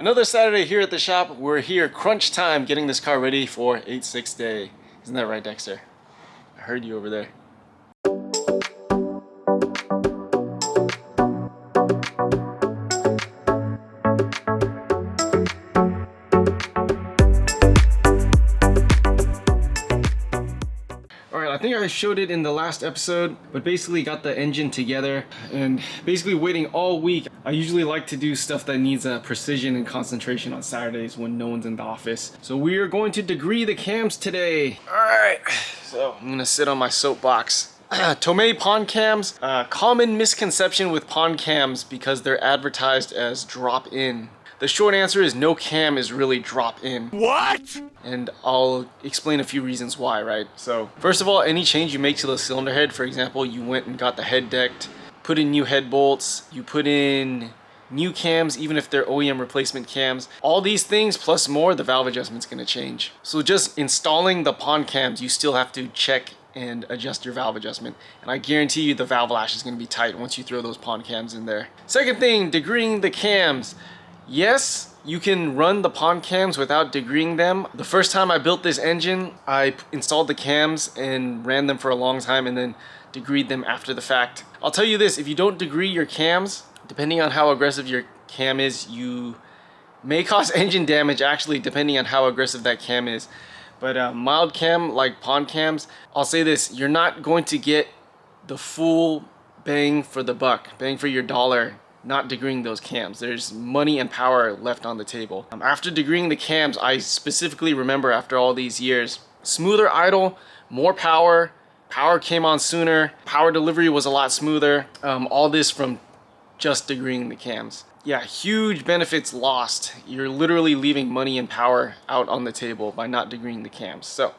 Another Saturday here at the shop. We're here crunch time getting this car ready for 86 day. Isn't that right, Dexter? I heard you over there. I think I showed it in the last episode, but basically got the engine together and basically waiting all week. I usually like to do stuff that needs precision and concentration on Saturdays when no one's in the office. So we are going to degree the cams today. All right, so I'm gonna sit on my soapbox. Tomei pond cams, common misconception with pond cams because they're advertised as drop-in. The short answer is no cam is really drop-in. What? And I'll explain a few reasons why, right? So, first of all, any change you make to the cylinder head, for example, you went and got the head decked, put in new head bolts, you put in new cams, even if they're OEM replacement cams. All these things plus more, the valve adjustment's gonna change. So just installing the pond cams, you still have to check and adjust your valve adjustment. And I guarantee you the valve lash is gonna be tight once you throw those pond cams in there. Second thing, degreeing the cams. Yes, you can run the pond cams without degreeing them. The first time I built this engine, I installed the cams and ran them for a long time and then degreed them after the fact. I'll tell you this, if you don't degree your cams, depending on how aggressive your cam is, you may cause engine damage actually depending on how aggressive that cam is. But mild cam like pond cams, I'll say this, you're not going to get the full bang for the buck, bang for your dollar, not degreeing those cams. There's money and power left on the table. After degreeing the cams, I specifically remember after all these years, smoother idle, more power, power came on sooner, power delivery was a lot smoother. All this from just degreeing the cams. Yeah, huge benefits lost. You're literally leaving money and power out on the table by not degreeing the cams. So,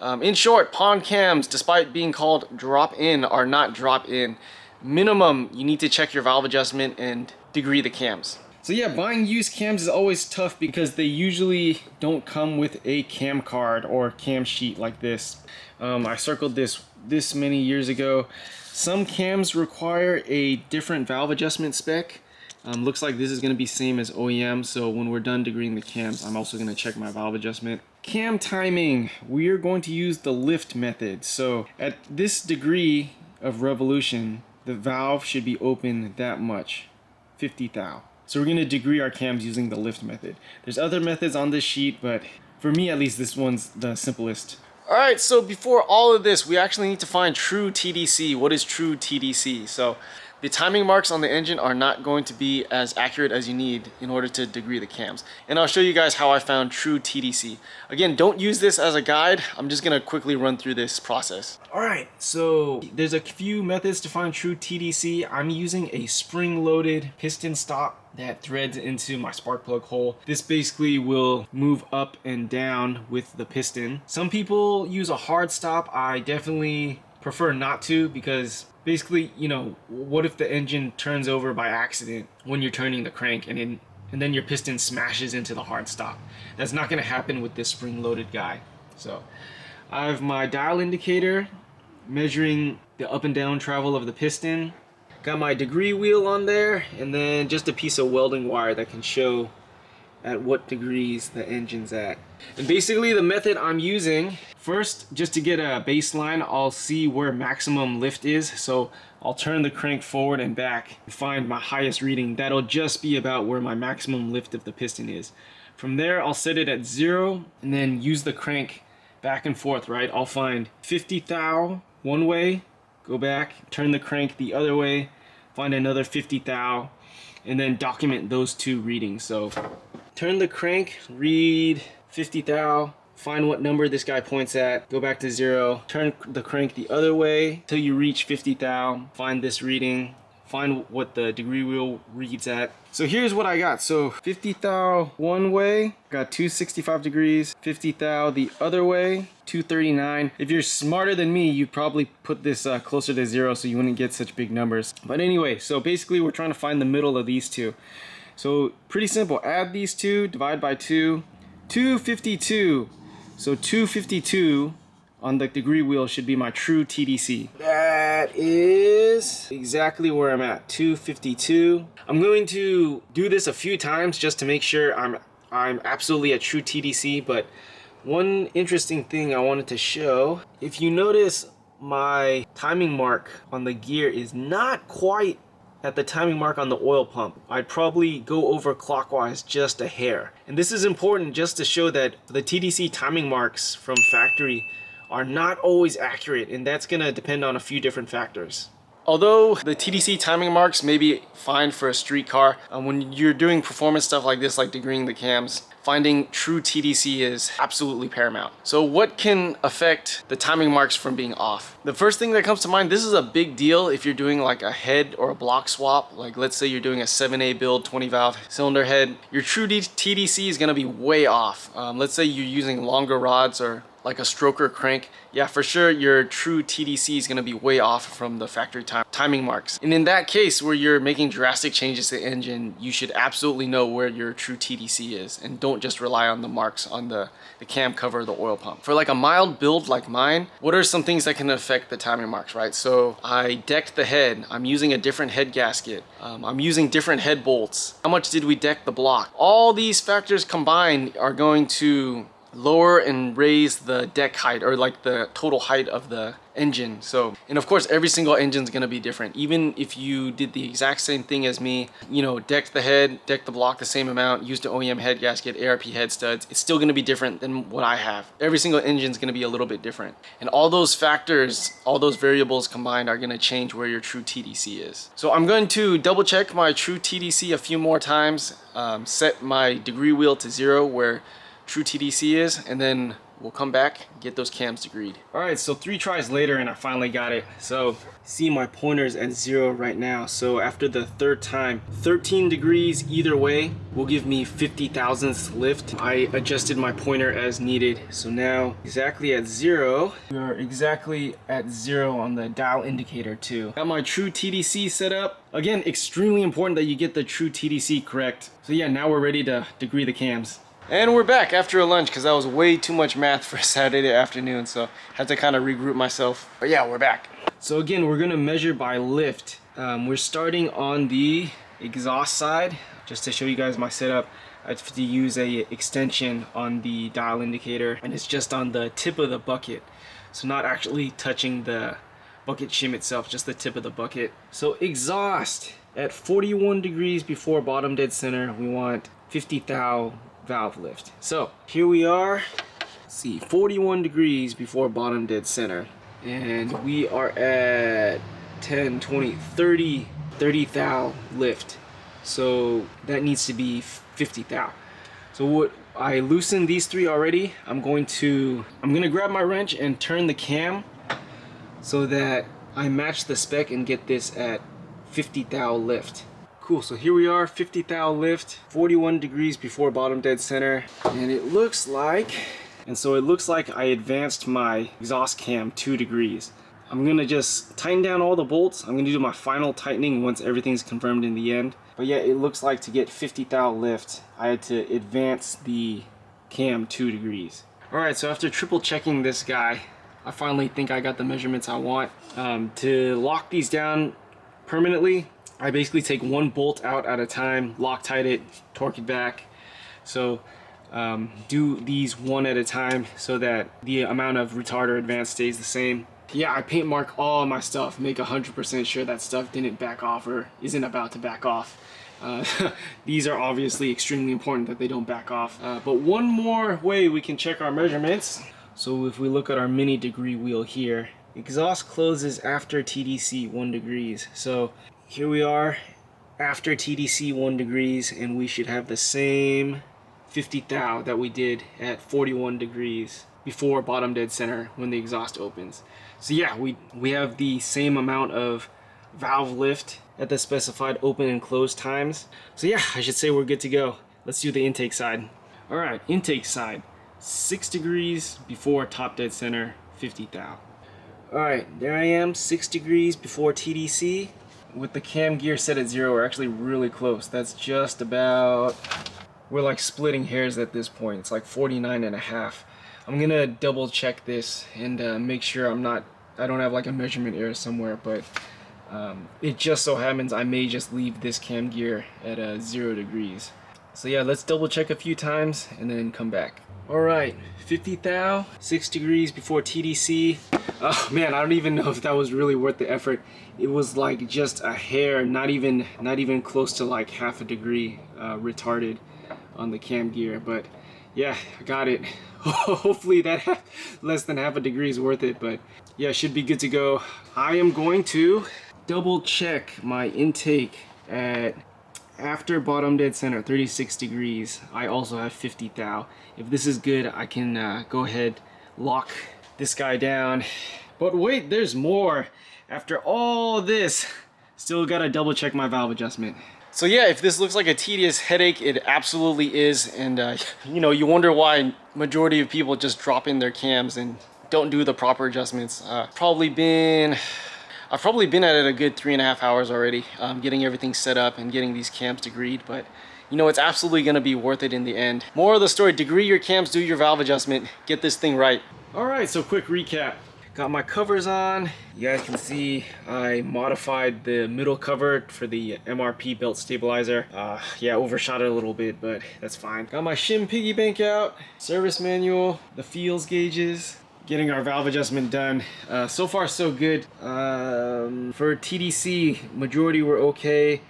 in short, pond cams, despite being called drop-in, are not drop-in. Minimum, you need to check your valve adjustment and degree the cams. So yeah, buying used cams is always tough because they usually don't come with a cam card or cam sheet like this. I circled this many years ago. Some cams require a different valve adjustment spec. Looks like this is going to be same as OEM, so when we're done degreeing the cams, I'm also going to check my valve adjustment. Cam timing, we are going to use the lift method. So at this degree of revolution, the valve should be open that much, 50 thou. So we're going to degree our cams using the lift method. There's other methods on this sheet, but for me at least, this one's the simplest. All right, so before all of this, we actually need to find True Tdc. What is True Tdc? So the timing marks on the engine are not going to be as accurate as you need in order to degree the cams. And I'll show you guys how I found True Tdc. Again, don't use this as a guide. I'm just gonna quickly run through this process. All right, so there's a few methods to find True Tdc. I'm using a spring-loaded piston stop that threads into my spark plug hole. This basically will move up and down with the piston. Some people use a hard stop. I definitely prefer not to because basically, you know, what if the engine turns over by accident when you're turning the crank and then your piston smashes into the hard stop? That's not gonna happen with this spring-loaded guy. So I have my dial indicator measuring the up and down travel of the piston. Got my degree wheel on there, and then just a piece of welding wire that can show at what degrees the engine's at. And basically the method I'm using, first, just to get a baseline, I'll see where maximum lift is. So I'll turn the crank forward and back and find my highest reading. That'll just be about where my maximum lift of the piston is. From there, I'll set it at 0 and then use the crank back and forth, right? I'll find 50 thou one way, go back, turn the crank the other way, find another 50 thou, and then document those two readings. So turn the crank, read 50 thou, find what number this guy points at, go back to 0, turn the crank the other way till you reach 50 thou, find this reading, find what the degree wheel reads at. So here's what I got. So 50 thou one way, got 265 degrees, 50 thou the other way, 239. If you're smarter than me, you'd probably put this closer to 0 so you wouldn't get such big numbers. But anyway, so basically we're trying to find the middle of these two. So pretty simple, add these two, divide by 2, 252. So 252 on the degree wheel should be my True Tdc. That is exactly where I'm at, 252. I'm going to do this a few times just to make sure I'm absolutely at True Tdc, but one interesting thing I wanted to show, if you notice my timing mark on the gear is not quite at the timing mark on the oil pump. I'd probably go over clockwise just a hair. And this is important just to show that the TDC timing marks from factory are not always accurate, and that's gonna depend on a few different factors. Although the TDC timing marks may be fine for a street car, when you're doing performance stuff like this, like degreeing the cams, finding True Tdc is absolutely paramount. So what can affect the timing marks from being off? The first thing that comes to mind, this is a big deal if you're doing like a head or a block swap. Like let's say you're doing a 7A build, 20 valve cylinder head. Your True Tdc is gonna be way off. Let's say you're using longer rods or like a stroker crank. Yeah, for sure your True Tdc is gonna be way off from the factory timing marks. And in that case where you're making drastic changes to the engine, you should absolutely know where your True Tdc is and don't just rely on the marks on the cam cover or the oil pump. For like a mild build like mine, what are some things that can affect the timing marks, right? So I decked the head, I'm using a different head gasket, I'm using different head bolts. How much did we deck the block? All these factors combined are going to lower and raise the deck height, or like the total height of the engine. So, and of course every single engine is going to be different. Even if you did the exact same thing as me, you know, decked the head, decked the block the same amount, used an OEM head gasket, ARP head studs, it's still going to be different than what I have. Every single engine is going to be a little bit different, and all those factors, all those variables combined are going to change where your True Tdc is. So I'm going to double check my True Tdc a few more times, set my degree wheel to 0 where True Tdc is, and then we'll come back, get those cams degreed. All right, so 3 tries later and I finally got it. So see, my pointer's at 0 right now. So after the 3rd time, 13 degrees either way will give me 50 thousandths lift. I adjusted my pointer as needed. So now exactly at 0. We are exactly at 0 on the dial indicator too. Got my True Tdc set up. Again, extremely important that you get the True Tdc correct. So yeah, now we're ready to degree the cams. And we're back after a lunch because that was way too much math for Saturday afternoon, so had to kind of regroup myself. But yeah, we're back. So again, we're gonna measure by lift. We're starting on the exhaust side. Just to show you guys my setup, I have to use a extension on the dial indicator, and it's just on the tip of the bucket. So not actually touching the bucket shim itself, just the tip of the bucket. So exhaust at 41 degrees before bottom dead center, we want 50 thou valve lift. So here we are, let's see, 41 degrees before bottom dead center, and we are at 10, 20, 30 thou lift. So that needs to be 50 thou. So what, I loosened these 3 already. I'm gonna grab my wrench and turn the cam so that I match the spec and get this at 50 thou lift. Cool, so here we are, 50 thou lift, 41 degrees before bottom dead center, and it looks like I advanced my exhaust cam 2 degrees. I'm gonna just tighten down all the bolts. I'm gonna do my final tightening once everything's confirmed in the end. But yeah, it looks like to get 50 thou lift, I had to advance the cam 2 degrees. Alright, so after triple checking this guy, I finally think I got the measurements I want. To lock these down permanently, I basically take 1 bolt out at a time, Loctite it, torque it back. So do these 1 at a time so that the amount of retarder advance stays the same. Yeah, I paint mark all my stuff, make 100% sure that stuff didn't back off or isn't about to back off. These are obviously extremely important that they don't back off. But one more way we can check our measurements. So if we look at our mini degree wheel here, exhaust closes after TDC 1 degrees. So here we are after TDC 1 degrees, and we should have the same 50 thou that we did at 41 degrees before bottom dead center when the exhaust opens. So yeah, we have the same amount of valve lift at the specified open and close times. So yeah, I should say we're good to go. Let's do the intake side. All right, intake side, 6 degrees before top dead center, 50 thou. All right, there I am, 6 degrees before TDC. With the cam gear set at 0, we're actually really close. That's just about, we're like splitting hairs at this point. It's like 49.5. I'm gonna double check this and make sure I don't have like a measurement error somewhere, but it just so happens I may just leave this cam gear at 0 degrees. So yeah, let's double check a few times and then come back. All right, 50 thou, 6 degrees before TDC. Oh man, I don't even know if that was really worth the effort. It was like just a hair, not even close to like half a degree retarded on the cam gear. But yeah, I got it. Hopefully that less than half a degree is worth it. But yeah, should be good to go. I am going to double check my intake at after bottom dead center, 36 degrees. I also have 50 thou. If this is good, I can go ahead, lock this guy down. But wait, there's more. After all this, still gotta double check my valve adjustment. So yeah, if this looks like a tedious headache, it absolutely is. And you know, you wonder why majority of people just drop in their cams and don't do the proper adjustments. I've probably been at it a good 3.5 hours already, getting everything set up and getting these cams degreed, but you know, it's absolutely gonna be worth it in the end. More of the story, degree your cams, do your valve adjustment, get this thing right. All right, so quick recap. Got my covers on. You guys can see I modified the middle cover for the MRP belt stabilizer. Yeah, overshot it a little bit, but that's fine. Got my shim piggy bank out, service manual, the feels gauges, getting our valve adjustment done. So far so good. For TDC, majority were okay.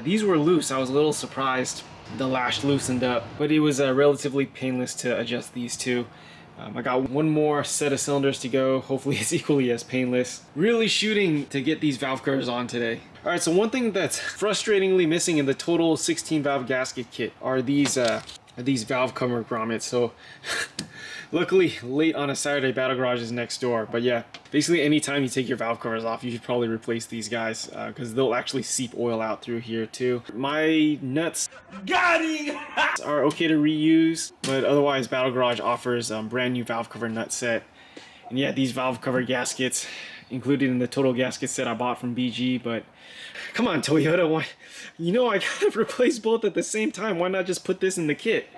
These were loose. I was a little surprised the lash loosened up, but it was relatively painless to adjust these two. I got one more set of cylinders to go. Hopefully it's equally as painless. Really shooting to get these valve covers on today. All right, so one thing that's frustratingly missing in the total 16 valve gasket kit are these valve cover grommets. So luckily late on a Saturday, Battle Garage is next door. But yeah, basically anytime you take your valve covers off, you should probably replace these guys because they'll actually seep oil out through here too. My nuts are okay to reuse, but otherwise Battle Garage offers brand new valve cover nut set. And yeah, these valve cover gaskets included in the total gasket set I bought from BG, but come on Toyota, why? You know I gotta replace both at the same time. Why not just put this in the kit?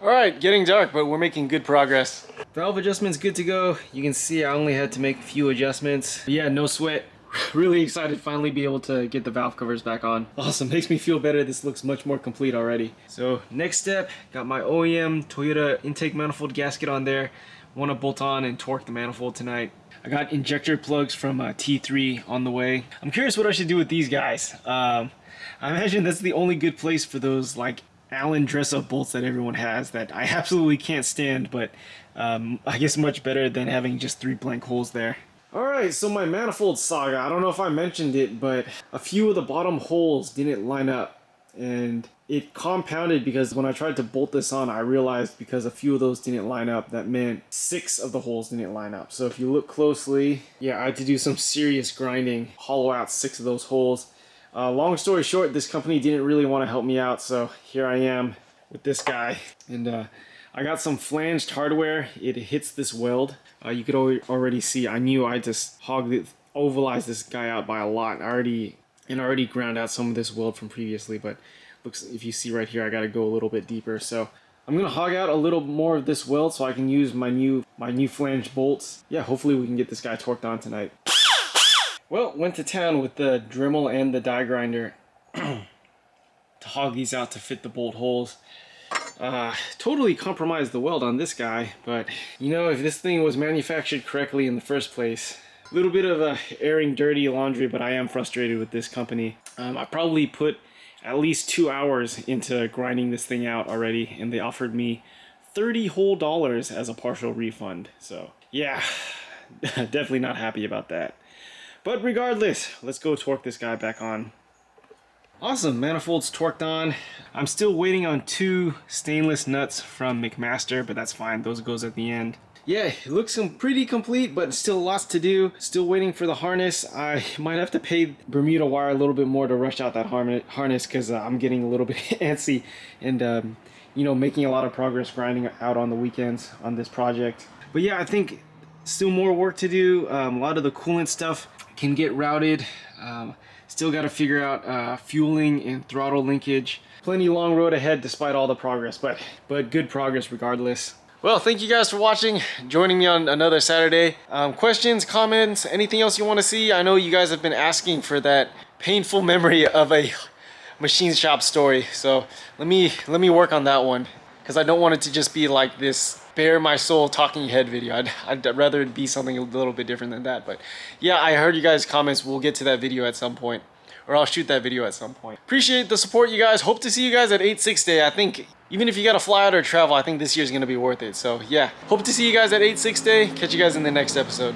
All right, getting dark, but we're making good progress. Valve adjustment's good to go. You can see I only had to make a few adjustments. But yeah, no sweat. Really excited to finally be able to get the valve covers back on. Awesome, makes me feel better. This looks much more complete already. So next step, got my OEM Toyota intake manifold gasket on there. Want to bolt on and torque the manifold tonight. I got injector plugs from T3 on the way. I'm curious what I should do with these guys. I imagine that's the only good place for those like Allen dress-up bolts that everyone has that I absolutely can't stand, but I guess much better than having just 3 blank holes there. Alright, so my manifold saga, I don't know if I mentioned it, but a few of the bottom holes didn't line up, and it compounded because when I tried to bolt this on, I realized because a few of those didn't line up, that meant 6 of the holes didn't line up. So if you look closely, yeah, I had to do some serious grinding, hollow out 6 of those holes. Long story short, this company didn't really want to help me out, so here I am with this guy. And I got some flanged hardware. It hits this weld. You could already see, I knew I just ovalized this guy out by a lot. I already ground out some of this weld from previously, but looks, if you see right here, I got to go a little bit deeper. So I'm gonna hog out a little more of this weld so I can use my new flange bolts. Yeah, hopefully we can get this guy torqued on tonight. Well, went to town with the Dremel and the die grinder to hog these out to fit the bolt holes. Totally compromised the weld on this guy, but you know, if this thing was manufactured correctly in the first place, a little bit of airing dirty laundry, but I am frustrated with this company. I probably put at least 2 hours into grinding this thing out already, and they offered me $30 whole as a partial refund. So yeah, definitely not happy about that. But regardless, let's go torque this guy back on. Awesome, manifold's torqued on. I'm still waiting on 2 stainless nuts from McMaster, but that's fine, those goes at the end. Yeah, it looks pretty complete, but still lots to do. Still waiting for the harness. I might have to pay Bermuda wire a little bit more to rush out that harness because I'm getting a little bit antsy and you know, making a lot of progress grinding out on the weekends on this project. But yeah, I think still more work to do. A lot of the coolant stuff can get routed. Still got to figure out fueling and throttle linkage. Plenty long road ahead despite all the progress, but good progress regardless. Well, thank you guys for watching, joining me on another Saturday. Questions, comments, anything else you want to see? I know you guys have been asking for that painful memory of a machine shop story. So let me work on that one, because I don't want it to just be like this bare my soul talking head video. I'd rather it be something a little bit different than that. But yeah, I heard you guys' comments. We'll get to that video at some point, or I'll shoot that video at some point. Appreciate the support, you guys. Hope to see you guys at 8/6 Day. I think even if you gotta fly out or travel, I think this year's gonna be worth it. So yeah, hope to see you guys at 8/6 Day. Catch you guys in the next episode.